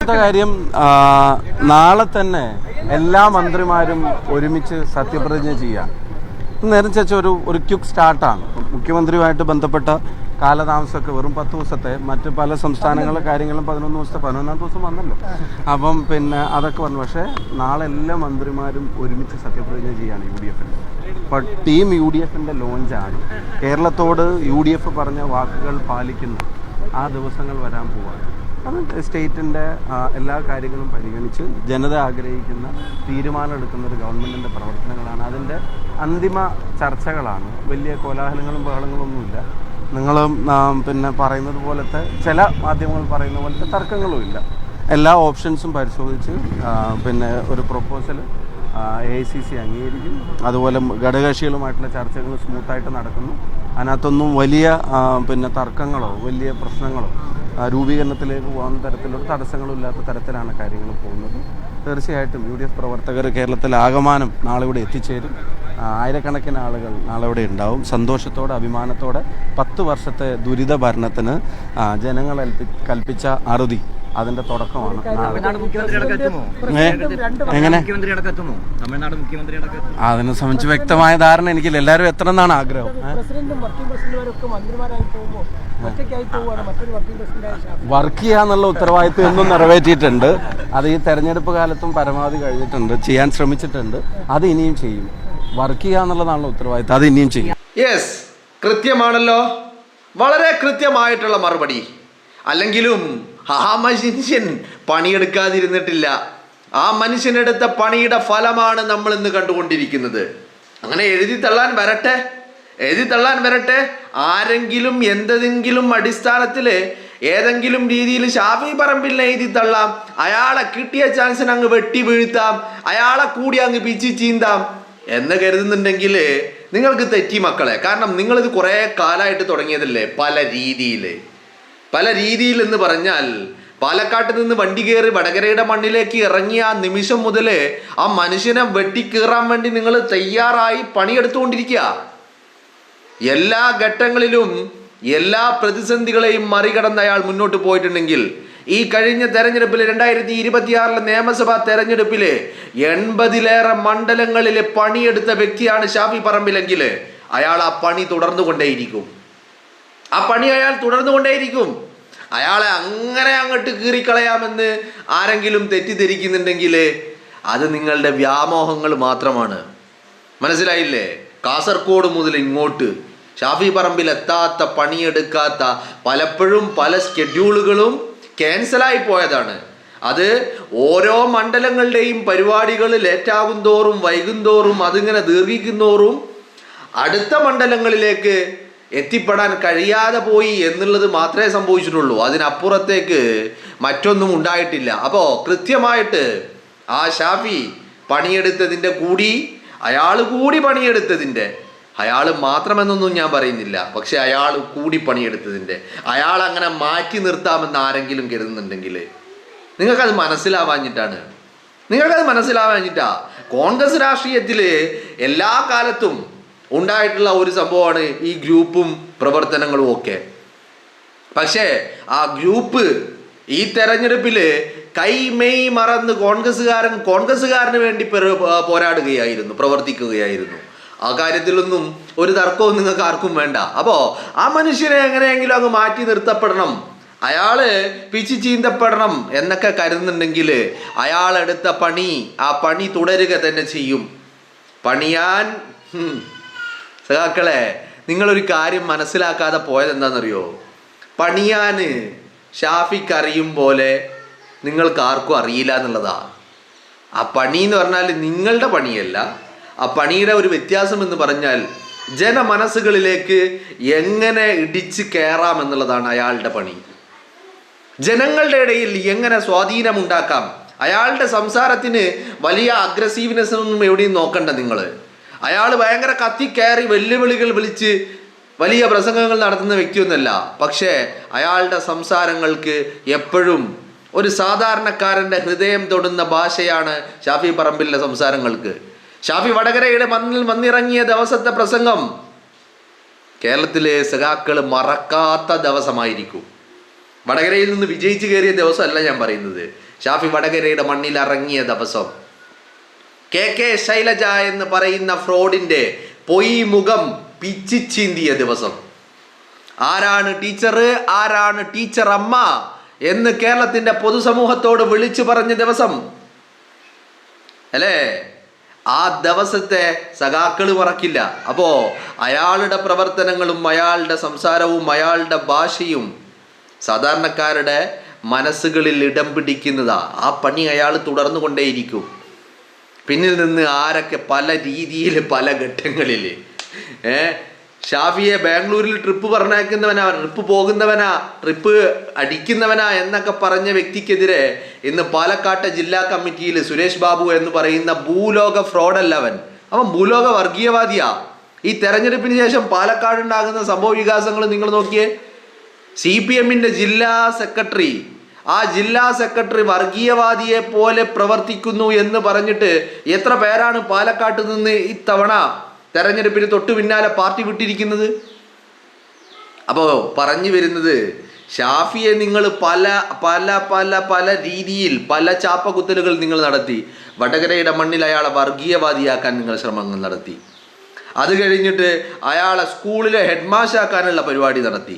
കാര്യം നാളെ തന്നെ എല്ലാ മന്ത്രിമാരും ഒരുമിച്ച് സത്യപ്രതിജ്ഞ ചെയ്യാം. നേരം ചേച്ച ഒരു ക്വിക്ക് സ്റ്റാർട്ടാണ്. മുഖ്യമന്ത്രിയുമായിട്ട് ബന്ധപ്പെട്ട കാലതാമസമൊക്കെ വെറും 10 ദിവസത്തെ, മറ്റ് പല സംസ്ഥാനങ്ങളിലെ കാര്യങ്ങളും 11 ദിവസത്തെ, 11-ാം ദിവസം വന്നല്ലോ. അപ്പം പിന്നെ അതൊക്കെ വന്നു. പക്ഷേ നാളെ എല്ലാ മന്ത്രിമാരും ഒരുമിച്ച് സത്യപ്രതിജ്ഞ ചെയ്യാണ് UDF-ൻ്റെ. അപ്പോൾ ടീം UDF-ൻ്റെ ലോഞ്ചാണ്. കേരളത്തോട് UDF പറഞ്ഞ വാക്കുകൾ പാലിക്കുന്ന ആ ദിവസങ്ങൾ വരാൻ പോവുകയാണ്. അത് സ്റ്റേറ്റിൻ്റെ എല്ലാ കാര്യങ്ങളും പരിഗണിച്ച് ജനത ആഗ്രഹിക്കുന്ന തീരുമാനം എടുക്കുന്ന ഒരു ഗവൺമെൻറ്റിൻ്റെ പ്രവർത്തനങ്ങളാണ്. അതിൻ്റെ അന്തിമ ചർച്ചകളാണ്. വലിയ കോലാഹലങ്ങളും ബഹളങ്ങളൊന്നുമില്ല. നിങ്ങൾ പിന്നെ പറയുന്നത് പോലത്തെ, ചില മാധ്യമങ്ങൾ പറയുന്ന പോലത്തെ തർക്കങ്ങളുമില്ല. എല്ലാ ഓപ്ഷൻസും പരിശോധിച്ച് പിന്നെ ഒരു പ്രൊപ്പോസൽ AICC അംഗീകരിക്കും. അതുപോലെ ഘടകകക്ഷികളുമായിട്ടുള്ള ചർച്ചകൾ സ്മൂത്തായിട്ട് നടക്കുന്നു. അതിനകത്തൊന്നും വലിയ പിന്നെ തർക്കങ്ങളോ വലിയ പ്രശ്നങ്ങളോ രൂപീകരണത്തിലേക്ക് പോകുന്ന തരത്തിലുള്ള തടസ്സങ്ങളും ഇല്ലാത്ത തരത്തിലാണ് കാര്യങ്ങൾ പോകുന്നത്. തീർച്ചയായിട്ടും UDF പ്രവർത്തകർ കേരളത്തിലാകമാനം നാളെ ഇവിടെ എത്തിച്ചേരും. ആയിരക്കണക്കിന് ആളുകൾ നാളെ ഇവിടെ ഉണ്ടാവും. സന്തോഷത്തോടെ, അഭിമാനത്തോടെ 10 വർഷത്തെ ദുരിത ഭരണത്തിന് ജനങ്ങൾ കൽപ്പിച്ച അറുതി അതിന്റെ തുടക്കമാണ്. എങ്ങനെ അതിനെ സംബന്ധിച്ച് വ്യക്തമായ ധാരണ എനിക്കില്ല. എല്ലാവരും എത്ര എന്നാണ് ആഗ്രഹം. വർക്ക് ചെയ്യാന്നുള്ള ഉത്തരവാദിത്വം എന്നും നിറവേറ്റിയിട്ടുണ്ട്. അത് ഈ തെരഞ്ഞെടുപ്പ് കാലത്തും പരമാവധി കഴിഞ്ഞിട്ടുണ്ട്, ചെയ്യാൻ ശ്രമിച്ചിട്ടുണ്ട്. അത് ഇനിയും ചെയ്യും. വർക്ക് ചെയ്യാന്നുള്ളതാണല്ലോ ഉത്തരവാദിത്വം, അത് ഇനിയും ചെയ്യും. യെസ്, കൃത്യമാണല്ലോ. വളരെ കൃത്യമായിട്ടുള്ള മറുപടി. അല്ലെങ്കിലും ആ മനുഷ്യൻ പണിയെടുക്കാതിരുന്നിട്ടില്ല. ആ മനുഷ്യനെടുത്ത പണിയുടെ ഫലമാണ് നമ്മൾ ഇന്ന് കണ്ടുകൊണ്ടിരിക്കുന്നത്. അങ്ങനെ എഴുതി തള്ളാൻ വരട്ടെ. ആരെങ്കിലും എന്തെങ്കിലും അടിസ്ഥാനത്തിൽ ഏതെങ്കിലും രീതിയിൽ ഷാഫി പറമ്പിലിനെ എഴുതി തള്ളാം. അയാളെ കിട്ടിയ ചാൻസിന് അങ്ങ് വെട്ടി വീഴ്ത്താം, അയാളെ കൂടി അങ്ങ് പിച്ചി ചീന്താം എന്ന് കരുതുന്നുണ്ടെങ്കിൽ നിങ്ങൾക്ക് തെറ്റി മക്കളെ. കാരണം നിങ്ങളിത് കുറേ കാലമായിട്ട് തുടങ്ങിയതല്ലേ. പല രീതിയിൽ എന്ന് പറഞ്ഞാൽ, പാലക്കാട്ട് നിന്ന് വണ്ടി കയറി വടകരയുടെ മണ്ണിലേക്ക് ഇറങ്ങിയ ആ നിമിഷം മുതൽ ആ മനുഷ്യനെ വെട്ടിക്കീറാൻ വേണ്ടി നിങ്ങൾ തയ്യാറായി പണിയെടുത്തുകൊണ്ടിരിക്കുക. എല്ലാ ഘട്ടങ്ങളിലും എല്ലാ പ്രതിസന്ധികളെയും മറികടന്ന് അയാൾ മുന്നോട്ട് പോയിട്ടുണ്ടെങ്കിൽ ഈ കഴിഞ്ഞ തെരഞ്ഞെടുപ്പിൽ 2026 നിയമസഭാ തെരഞ്ഞെടുപ്പിൽ 80-ലേറെ മണ്ഡലങ്ങളിൽ പണിയെടുത്ത വ്യക്തിയാണ് ഷാഫി പറമ്പിലെങ്കിൽ അയാൾ ആ പണി തുടർന്നുകൊണ്ടേയിരിക്കും. അയാളെ അങ്ങനെ അങ്ങോട്ട് കീറിക്കളയാമെന്ന് ആരെങ്കിലും തെറ്റിദ്ധരിക്കുന്നുണ്ടെങ്കിൽ അത് നിങ്ങളുടെ വ്യാമോഹങ്ങൾ മാത്രമാണ്. മനസ്സിലായില്ലേ? കാസർഗോഡ് മുതൽ ഇങ്ങോട്ട് ഷാഫി പറമ്പിൽ എത്താത്ത, പണിയെടുക്കാത്ത, പലപ്പോഴും പല സ്കെഡ്യൂളുകളും ക്യാൻസലായി പോയതാണ്. അത് ഓരോ മണ്ഡലങ്ങളുടെയും പരിപാടികൾ ലേറ്റാകും തോറും, വൈകും തോറും, അതിങ്ങനെ ദീർഘിക്കുന്നോറും അടുത്ത മണ്ഡലങ്ങളിലേക്ക് എത്തിപ്പെടാൻ കഴിയാതെ പോയി എന്നുള്ളത് മാത്രമേ സംഭവിച്ചിട്ടുള്ളൂ. അതിനപ്പുറത്തേക്ക് മറ്റൊന്നും ഉണ്ടായിട്ടില്ല. അപ്പോൾ കൃത്യമായിട്ട് ആ ഷാഫി പണിയെടുത്തതിൻ്റെ കൂടി പണിയെടുത്തതിൻ്റെ, അയാൾ മാത്രമെന്നൊന്നും ഞാൻ പറയുന്നില്ല, പക്ഷെ അയാൾ കൂടി പണിയെടുത്തതിൻ്റെ, അയാൾ അങ്ങനെ മാറ്റി നിർത്താമെന്ന് ആരെങ്കിലും കരുതുന്നുണ്ടെങ്കിൽ നിങ്ങൾക്കത് മനസ്സിലാവാഞ്ഞിട്ടാ. കോൺഗ്രസ് രാഷ്ട്രീയത്തിൽ എല്ലാ കാലത്തും ഉണ്ടായിട്ടുള്ള ഒരു സംഭവമാണ് ഈ ഗ്രൂപ്പും പ്രവർത്തനങ്ങളും ഒക്കെ. പക്ഷേ ആ ഗ്രൂപ്പ് ഈ തെരഞ്ഞെടുപ്പിൽ കൈമെയ് മറന്ന് കോൺഗ്രസ്സുകാരന് വേണ്ടി പോരാടുകയായിരുന്നു, പ്രവർത്തിക്കുകയായിരുന്നു. ആ കാര്യത്തിലൊന്നും ഒരു തർക്കവും നിങ്ങൾക്ക് ആർക്കും വേണ്ട. അപ്പോൾ ആ മനുഷ്യനെ എങ്ങനെയെങ്കിലും അങ്ങ് മാറ്റി നിർത്തപ്പെടണം, അയാള് പിച്ചി ചീന്തപ്പെടണം എന്നൊക്കെ കരുതുന്നുണ്ടെങ്കിൽ അയാളെടുത്ത ആ പണി തുടരുക തന്നെ ചെയ്യും. പണിയാൻ സഖാക്കളെ, നിങ്ങളൊരു കാര്യം മനസ്സിലാക്കാതെ പോയത് എന്താണെന്നറിയോ? പണിയാൻ ഷാഫിക്ക് അറിയും പോലെ നിങ്ങൾക്ക് ആർക്കും അറിയില്ല എന്നുള്ളതാ. ആ പണി എന്ന് പറഞ്ഞാൽ നിങ്ങളുടെ പണിയല്ല. ആ പണിയുടെ ഒരു വ്യത്യാസം എന്ന് പറഞ്ഞാൽ ജനമനസ്സുകളിലേക്ക് എങ്ങനെ ഇടിച്ച് കയറാം എന്നുള്ളതാണ് അയാളുടെ പണി. ജനങ്ങളുടെ ഇടയിൽ എങ്ങനെ സ്വാധീനമുണ്ടാക്കാം. അയാളുടെ സംസാരത്തിന് വലിയ അഗ്രസീവ്നെസ് ഒന്നും എവിടെയും നോക്കണ്ട നിങ്ങൾ. അയാൾ ഭയങ്കര കത്തിക്കയറി വെല്ലുവിളികൾ വിളിച്ച് വലിയ പ്രസംഗങ്ങൾ നടത്തുന്ന വ്യക്തിയൊന്നുമല്ല. പക്ഷേ അയാളുടെ സംസാരങ്ങൾക്ക് എപ്പോഴും ഒരു സാധാരണക്കാരൻ്റെ ഹൃദയം തൊടുന്ന ഭാഷയാണ് ഷാഫി പറമ്പിലിൻ്റെ സംസാരങ്ങൾക്ക്. ഷാഫി വടകരയുടെ മണ്ണിൽ വന്നിറങ്ങിയ ദിവസത്തെ പ്രസംഗം കേരളത്തിലെ സഖാക്കൾ മറക്കാത്ത ദിവസമായിരിക്കും. വടകരയിൽ നിന്ന് വിജയിച്ച് കയറിയ ദിവസമല്ല ഞാൻ പറയുന്നത്, ഷാഫി വടകരയുടെ മണ്ണിൽ ഇറങ്ങിയ ദിവസം കെ ശൈലജ എന്ന് പറയുന്ന ഫ്രോഡിന്റെ പൊയ് മുഖം പിച്ചിച്ചീന്തിയ ദിവസം, ആരാണ് ടീച്ചർ, ആരാണ് ടീച്ചർ അമ്മ എന്ന് കേരളത്തിന്റെ പൊതുസമൂഹത്തോട് വിളിച്ചു പറഞ്ഞ ദിവസം അല്ലേ? ആ ദിവസത്തെ സഖാക്കൾ മറക്കില്ല. അപ്പോ അയാളുടെ പ്രവർത്തനങ്ങളും അയാളുടെ സംസാരവും അയാളുടെ ഭാഷയും സാധാരണക്കാരുടെ മനസ്സുകളിൽ ഇടം പിടിക്കുന്നതാ. ആ പണി അയാൾ തുടർന്നു കൊണ്ടേയിരിക്കും. പിന്നിൽ നിന്ന് ആരൊക്കെ പല രീതിയിൽ പല ഘട്ടങ്ങളിൽ ഷാഫിയെ ബാംഗ്ലൂരിൽ ട്രിപ്പ് പറഞ്ഞയക്കുന്നവനാ, ട്രിപ്പ് പോകുന്നവനാ, ട്രിപ്പ് അടിക്കുന്നവനാ എന്നൊക്കെ പറഞ്ഞ വ്യക്തിക്കെതിരെ ഇന്ന് പാലക്കാട്ടെ ജില്ലാ കമ്മിറ്റിയിൽ സുരേഷ് ബാബു എന്ന് പറയുന്ന ഭൂലോക ഫ്രോഡല്ല അവൻ ഭൂലോക വർഗീയവാദിയാ. ഈ തെരഞ്ഞെടുപ്പിന് ശേഷം പാലക്കാട് ഉണ്ടാകുന്ന സംഭവ വികാസങ്ങൾ നിങ്ങൾ നോക്കിയേ. CPM-ന്റെ ജില്ലാ സെക്രട്ടറി, ആ ജില്ലാ സെക്രട്ടറി വർഗീയവാദിയെ പോലെ പ്രവർത്തിക്കുന്നു എന്ന് പറഞ്ഞിട്ട് എത്ര പേരാണ് പാലക്കാട്ട് നിന്ന് ഇത്തവണ തെരഞ്ഞെടുപ്പിന് തൊട്ടു പിന്നാലെ പാർട്ടി വിട്ടിരിക്കുന്നത്? അപ്പോൾ പറഞ്ഞു വരുന്നത്, ഷാഫിയെ നിങ്ങൾ പല പല പല പല രീതിയിൽ പല ചാപ്പകുത്തലുകൾ നിങ്ങൾ നടത്തി. വടകരയുടെ മണ്ണിൽ അയാളെ വർഗീയവാദിയാക്കാൻ നിങ്ങൾ ശ്രമങ്ങൾ നടത്തി. അത് കഴിഞ്ഞിട്ട് അയാളെ സ്കൂളിലെ ഹെഡ് മാഷാക്കാനുള്ള പരിപാടി നടത്തി.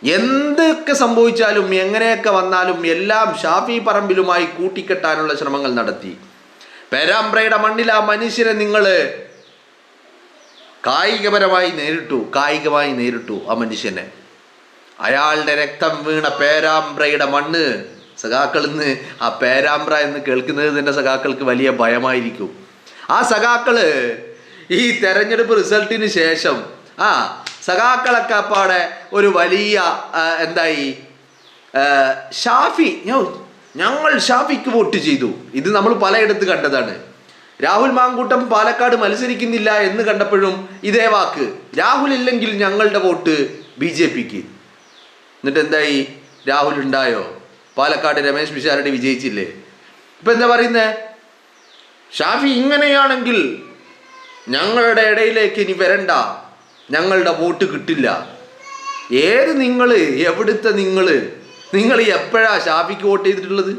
എന്തൊക്കെ സംഭവിച്ചാലും എങ്ങനെയൊക്കെ വന്നാലും എല്ലാം ഷാഫി പറമ്പിലുമായി കൂട്ടിക്കെട്ടാനുള്ള ശ്രമങ്ങൾ നടത്തി. പേരാമ്പ്രയുടെ മണ്ണിൽ ആ മനുഷ്യനെ നിങ്ങൾ കായികമായി നേരിട്ടു ആ മനുഷ്യനെ. അയാളുടെ രക്തം വീണ പേരാമ്പ്രയുടെ മണ്ണ് സഖാക്കൾ ഇന്ന് ആ പേരാമ്പ്ര എന്ന് കേൾക്കുന്നത് തന്നെ സഖാക്കൾക്ക് വലിയ ഭയമായിരിക്കും. ആ സഖാക്കള് ഈ തെരഞ്ഞെടുപ്പ് റിസൾട്ടിന് ശേഷം സഖാക്കളൊക്കെ അപ്പാടെ ഒരു വലിയ ഷാഫി, ഞങ്ങൾ ഷാഫിക്ക് വോട്ട് ചെയ്തു. ഇത് നമ്മൾ പലയിടത്ത് കണ്ടതാണ്. രാഹുൽ മാങ്കൂട്ടം പാലക്കാട് മത്സരിക്കുന്നില്ല എന്ന് കണ്ടപ്പോഴും ഇതേ വാക്ക്, രാഹുൽ ഇല്ലെങ്കിൽ ഞങ്ങളുടെ വോട്ട് BJPക്ക്. എന്നിട്ട് എന്തായി? രാഹുൽ ഉണ്ടായോ? പാലക്കാട് രമേശ് പിഷാരടി വിജയിച്ചില്ലേ? ഇപ്പൊ എന്താ പറയുന്നേ? ഷാഫി ഇങ്ങനെയാണെങ്കിൽ ഞങ്ങളുടെ ഇടയിലേക്ക് ഇനി വരണ്ട, ഞങ്ങളുടെ വോട്ട് കിട്ടില്ല. ഏത് നിങ്ങൾ? എവിടുത്തെ നിങ്ങൾ എപ്പോഴാ ഷാഫിക്ക് വോട്ട് ചെയ്തിട്ടുള്ളത്?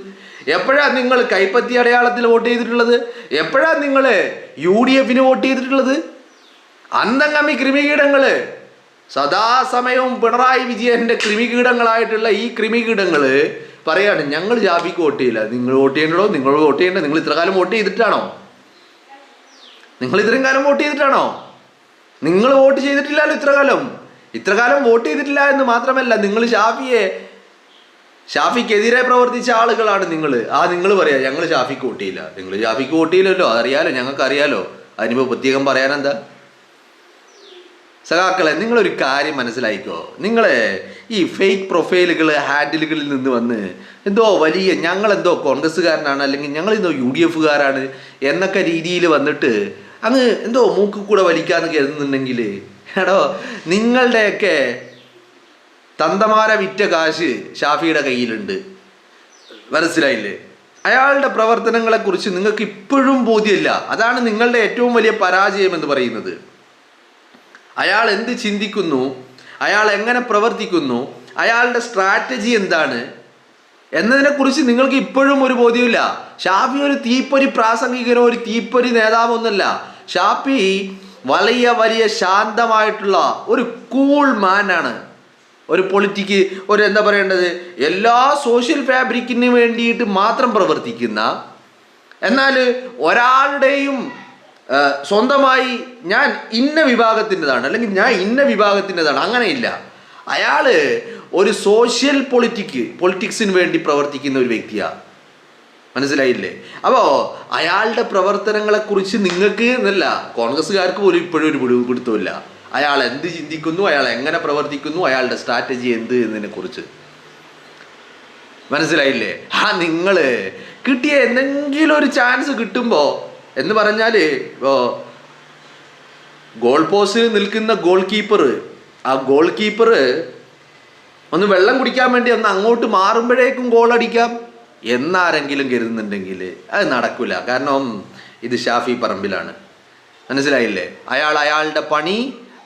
എപ്പോഴാ നിങ്ങൾ കൈപ്പത്തി അടയാളത്തിൽ വോട്ട് ചെയ്തിട്ടുള്ളത്? എപ്പോഴാ നിങ്ങൾ UDF-ന് വോട്ട് ചെയ്തിട്ടുള്ളത്? അന്തംഗമി കൃമികീടങ്ങൾ സദാസമയവും പിണറായി വിജയന്റെ കൃമികീടങ്ങളായിട്ടുള്ള ഈ കൃമികീടങ്ങൾ പറയാണ് ഞങ്ങൾ ഷാഫിക്ക് വോട്ട് ചെയ്യില്ല. നിങ്ങൾ വോട്ട് ചെയ്യണ്ടോ? നിങ്ങൾ വോട്ട് ചെയ്യണ്ട. നിങ്ങൾ ഇത്ര കാലം വോട്ട് ചെയ്തിട്ടാണോ? നിങ്ങൾ ഇത്രയും കാലം വോട്ട് ചെയ്തിട്ടാണോ? നിങ്ങൾ വോട്ട് ചെയ്തിട്ടില്ലല്ലോ ഇത്ര കാലം വോട്ട് ചെയ്തിട്ടില്ല എന്ന് മാത്രമല്ല, നിങ്ങൾ ഷാഫിക്കെതിരെ പ്രവർത്തിച്ച ആളുകളാണ് നിങ്ങൾ. നിങ്ങൾ പറയാ ഞങ്ങൾ ഷാഫിക്ക് വോട്ട് ചെയ്യില്ല. നിങ്ങൾ ഷാഫിക്ക് വോട്ട് ചെയ്യില്ലല്ലോ, അതറിയാലോ, ഞങ്ങൾക്ക് അറിയാലോ. അതിനിപ്പോൾ പ്രത്യേകം പറയാനെന്താ? സഖാക്കളെ, നിങ്ങളൊരു കാര്യം മനസ്സിലായിക്കോ. നിങ്ങളെ ഈ ഫേക്ക് പ്രൊഫൈലുകൾ ഹാൻഡിലുകളിൽ നിന്ന് വന്ന് വലിയ ഞങ്ങളെന്തോ കോൺഗ്രസ്സുകാരനാണ്, അല്ലെങ്കിൽ ഞങ്ങളെന്തോ UDF-കാരാണ് എന്നൊക്കെ രീതിയിൽ വന്നിട്ട് അങ്ങ് മൂക്ക് കൂടെ വലിക്കാന്ന് കരുതുന്നുണ്ടെങ്കിൽ നിങ്ങളുടെയൊക്കെ തന്തമാര വിറ്റ കാശ് ഷാഫിയുടെ കയ്യിലുണ്ട്. മനസ്സിലായില്ലേ? അയാളുടെ പ്രവർത്തനങ്ങളെക്കുറിച്ച് നിങ്ങൾക്ക് ഇപ്പോഴും ബോധ്യമില്ല. അതാണ് നിങ്ങളുടെ ഏറ്റവും വലിയ പരാജയം എന്ന് പറയുന്നത്. അയാൾ എന്ത് ചിന്തിക്കുന്നു, അയാൾ എങ്ങനെ പ്രവർത്തിക്കുന്നു, അയാളുടെ സ്ട്രാറ്റജി എന്താണ് എന്നതിനെക്കുറിച്ച് നിങ്ങൾക്ക് ഇപ്പോഴും ഒരു ബോധ്യമില്ല. ഷാഫി ഒരു തീപ്പൊരി പ്രാസംഗികനോ ഒരു തീപ്പൊരി നേതാവൊന്നുമല്ല. ഷാഫി വലിയ വലിയ ശാന്തമായിട്ടുള്ള ഒരു കൂൾ മാനാണ്. ഒരു പൊളിറ്റിക്ക് എന്താ പറയേണ്ടത്, എല്ലാ സോഷ്യൽ ഫാബ്രിക്കിന് വേണ്ടിയിട്ട് മാത്രം പ്രവർത്തിക്കുന്ന, എന്നാൽ ഒരാളുടെയും സ്വന്തമായി ഞാൻ ഇന്ന വിഭാഗത്തിൻ്റെതാണ് അല്ലെങ്കിൽ ഞാൻ ഇന്ന വിഭാഗത്തിൻ്റെതാണ് അങ്ങനെയില്ല. അയാൾ ഒരു സോഷ്യൽ പൊളിറ്റിക്സിന് വേണ്ടി പ്രവർത്തിക്കുന്ന ഒരു വ്യക്തിയാണ്. മനസ്സിലായില്ലേ? അപ്പോൾ അയാളുടെ പ്രവർത്തനങ്ങളെക്കുറിച്ച് നിങ്ങൾക്ക് എന്നല്ല, കോൺഗ്രസ്സുകാർക്ക് പോലും ഇപ്പോഴും ഒരു പിടുത്തമില്ല. അയാൾ എന്ത് ചിന്തിക്കുന്നു, അയാൾ എങ്ങനെ പ്രവർത്തിക്കുന്നു, അയാളുടെ സ്ട്രാറ്റജി എന്ത് എന്നതിനെക്കുറിച്ച്. മനസ്സിലായില്ലേ? നിങ്ങൾ കിട്ടിയ എന്തെങ്കിലും ഒരു ചാൻസ് കിട്ടുമ്പോൾ എന്ന് പറഞ്ഞാൽ, ഗോൾ പോസ്റ്റിൽ നിൽക്കുന്ന ഗോൾ കീപ്പർ ഒന്ന് വെള്ളം കുടിക്കാൻ വേണ്ടി ഒന്ന് അങ്ങോട്ട് മാറുമ്പോഴേക്കും ഗോൾ അടിക്കാം എന്നാരെങ്കിലും കരുതുന്നുണ്ടെങ്കിൽ അത് നടക്കില്ല. കാരണം ഇത് ഷാഫി പറമ്പിലാണ്. മനസ്സിലായില്ലേ? അയാളുടെ പണി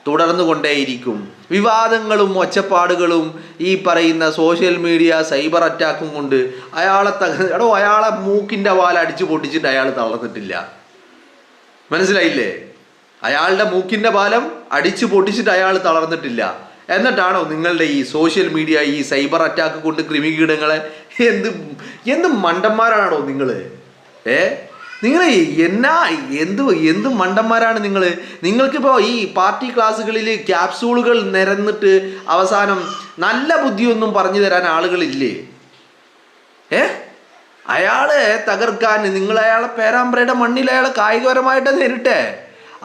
തുടർന്നു കൊണ്ടേയിരിക്കും. വിവാദങ്ങളും ഒച്ചപ്പാടുകളും ഈ പറയുന്ന സോഷ്യൽ മീഡിയ സൈബർ അറ്റാക്കും കൊണ്ട് അയാളെ മൂക്കിൻ്റെ വാൽ അടിച്ചു പൊട്ടിച്ചിട്ട് അയാൾ തളർന്നിട്ടില്ല. മനസ്സിലായില്ലേ? അയാളുടെ മൂക്കിൻ്റെ പാലം അടിച്ചു പൊട്ടിച്ചിട്ട് അയാൾ തളർന്നിട്ടില്ല. എന്നിട്ടാണോ നിങ്ങളുടെ ഈ സോഷ്യൽ മീഡിയ ഈ സൈബർ അറ്റാക്ക് കൊണ്ട് ക്രിമികീടങ്ങളെ എന്ത് മണ്ടന്മാരാണോ നിങ്ങൾ? നിങ്ങൾ എന്ത് മണ്ടന്മാരാണ് നിങ്ങൾ? നിങ്ങൾക്കിപ്പോൾ ഈ പാർട്ടി ക്ലാസ്സുകളിൽ ക്യാപ്സൂളുകൾ നിരന്നിട്ട് അവസാനം നല്ല ബുദ്ധിയൊന്നും പറഞ്ഞു തരാൻ ആളുകളില്ലേ? അയാളെ തകർക്കാൻ നിങ്ങൾ അയാളെ പേരാമ്പ്രയുടെ മണ്ണിൽ അയാളെ കായികപരമായിട്ട് നേരിട്ടെ.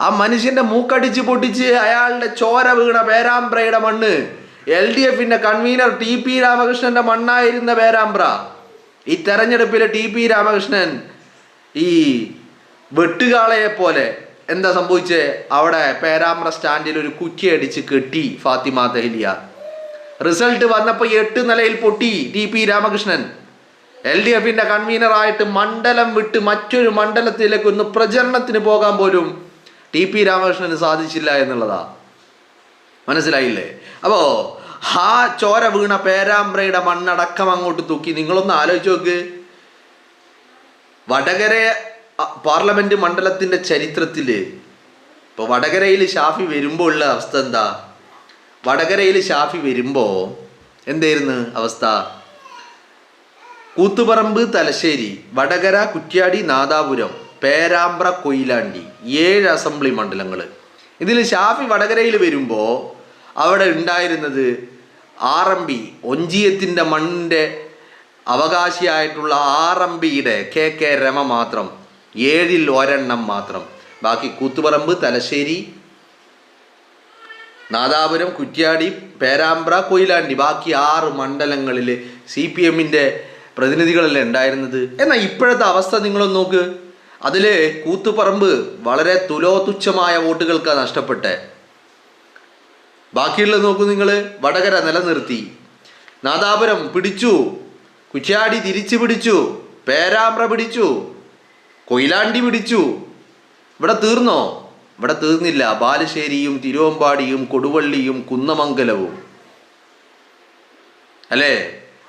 ആ മനുഷ്യന്റെ മൂക്കടിച്ച് പൊട്ടിച്ച് അയാളുടെ ചോര വീണ പേരാമ്പ്രയുടെ മണ്ണ് LDFന്റെ കൺവീനർ TP രാമകൃഷ്ണന്റെ മണ്ണായിരുന്ന പേരാമ്പ്ര. ഈ തെരഞ്ഞെടുപ്പിൽ TP രാമകൃഷ്ണൻ ഈ വെട്ടുകാളയെ പോലെ എന്താ സംഭവിച്ചേ? അവിടെ പേരാമ്പ്ര സ്റ്റാൻഡിൽ ഒരു കുറ്റിയടിച്ച് കെട്ടി ഫാത്തിമ ദഹ്ലിയ. റിസൾട്ട് വന്നപ്പോൾ 8 നിലയിൽ പൊട്ടി TP രാമകൃഷ്ണൻ. LDFന്റെ കൺവീനറായിട്ട് മണ്ഡലം വിട്ട് മറ്റൊരു മണ്ഡലത്തിലേക്ക് ഒന്ന് പ്രചരണത്തിന് പോകാൻ പോലും TP രാമകൃഷ്ണന് സാധിച്ചില്ല എന്നുള്ളതാ. മനസ്സിലായില്ലേ? അപ്പോൾ ആ ചോര വീണ പേരാമ്പ്രയുടെ മണ്ണടക്കം അങ്ങോട്ട് തൂക്കി. നിങ്ങളൊന്ന് ആലോചിച്ച് നോക്ക്. വടകര പാർലമെന്റ് മണ്ഡലത്തിന്റെ ചരിത്രത്തിൽ ഇപ്പോൾ വടകരയിൽ ഷാഫി വരുമ്പോൾ ഉള്ള അവസ്ഥ എന്താ? വടകരയിൽ ഷാഫി വരുമ്പോൾ എന്തായിരുന്നു അവസ്ഥ? കൂത്തുപറമ്പ്, തലശ്ശേരി, വടകര, കുറ്റ്യാടി, നാദാപുരം, പേരാമ്പ്ര, കൊയിലാണ്ടി 7 അസംബ്ലി മണ്ഡലങ്ങൾ. ഇതിൽ ഷാഫി വടകരയിൽ വരുമ്പോൾ അവിടെ ഉണ്ടായിരുന്നത് RMB ഒഞ്ചിയത്തിൻ്റെ മണ്ണിൻ്റെ അവകാശിയായിട്ടുള്ള RMBയുടെ KK രമ മാത്രം, 7ൽ 1 മാത്രം. ബാക്കി കൂത്തുപറമ്പ്, തലശ്ശേരി, നാദാപുരം, കുറ്റ്യാടി, പേരാമ്പ്ര, കൊയിലാണ്ടി, ബാക്കി 6 മണ്ഡലങ്ങളിൽ CPMന്റെ പ്രതിനിധികളല്ലേ ഉണ്ടായിരുന്നത്. എന്നാൽ ഇപ്പോഴത്തെ അവസ്ഥ നിങ്ങളൊന്ന് നോക്ക്. അതിൽ കൂത്തുപറമ്പ് വളരെ തുച്ഛമായ വോട്ടുകൾക്കാണ് നഷ്ടപ്പെട്ടെ. ബാക്കിയുള്ളത് നോക്കൂ നിങ്ങൾ. വടകര നിലനിർത്തി, നാദാപുരം പിടിച്ചു, കുറ്റ്യാടി തിരിച്ചു പിടിച്ചു, പേരാമ്പ്ര പിടിച്ചു, കൊയിലാണ്ടി പിടിച്ചു. ഇവിടെ തീർന്നോ? ഇവിടെ തീർന്നില്ല. ബാലുശ്ശേരിയും തിരുവമ്പാടിയും കൊടുവള്ളിയും കുന്നമംഗലവും അല്ലേ?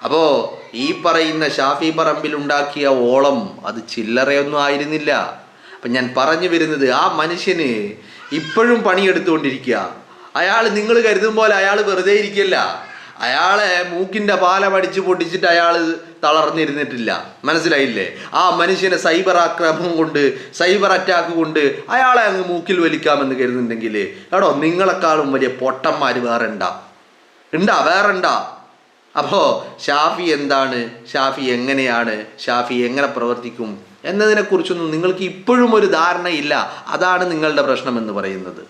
അപ്പോൾ ഈ പറയുന്ന ഷാഫി പറമ്പിൽ ഉണ്ടാക്കിയ ഓളം അത് ചില്ലറയൊന്നും ആയിരുന്നില്ല. അപ്പം ഞാൻ പറഞ്ഞു വരുന്നത്, ആ മനുഷ്യന് ഇപ്പോഴും പണിയെടുത്തുകൊണ്ടിരിക്കുക. അയാൾ നിങ്ങൾ കരുതും പോലെ അയാൾ വെറുതെ ഇരിക്കില്ല. അയാളെ മൂക്കിൻ്റെ പാലം അടിച്ച് പൊട്ടിച്ചിട്ട് അയാൾ തളർന്നിരുന്നിട്ടില്ല. മനസ്സിലായില്ലേ? ആ മനുഷ്യനെ സൈബർ ആക്രമണം കൊണ്ട്, സൈബർ അറ്റാക്ക് കൊണ്ട് അയാളെ അങ്ങ് മൂക്കിൽ വലിക്കാമെന്ന് കരുതുന്നുണ്ടെങ്കിൽ എടോ, നിങ്ങളെക്കാളും വലിയ പൊട്ടന്മാർ വേറെണ്ടാ. അപ്പോൾ ഷാഫി എന്താണ്, ഷാഫി എങ്ങനെയാണ്, ഷാഫി എങ്ങനെ പ്രവർത്തിക്കും എന്നതിനെക്കുറിച്ചൊന്നും നിങ്ങൾക്ക് ഇപ്പോഴും ഒരു ധാരണയില്ല. അതാണ് നിങ്ങളുടെ പ്രശ്നം എന്ന് പറയുന്നത്.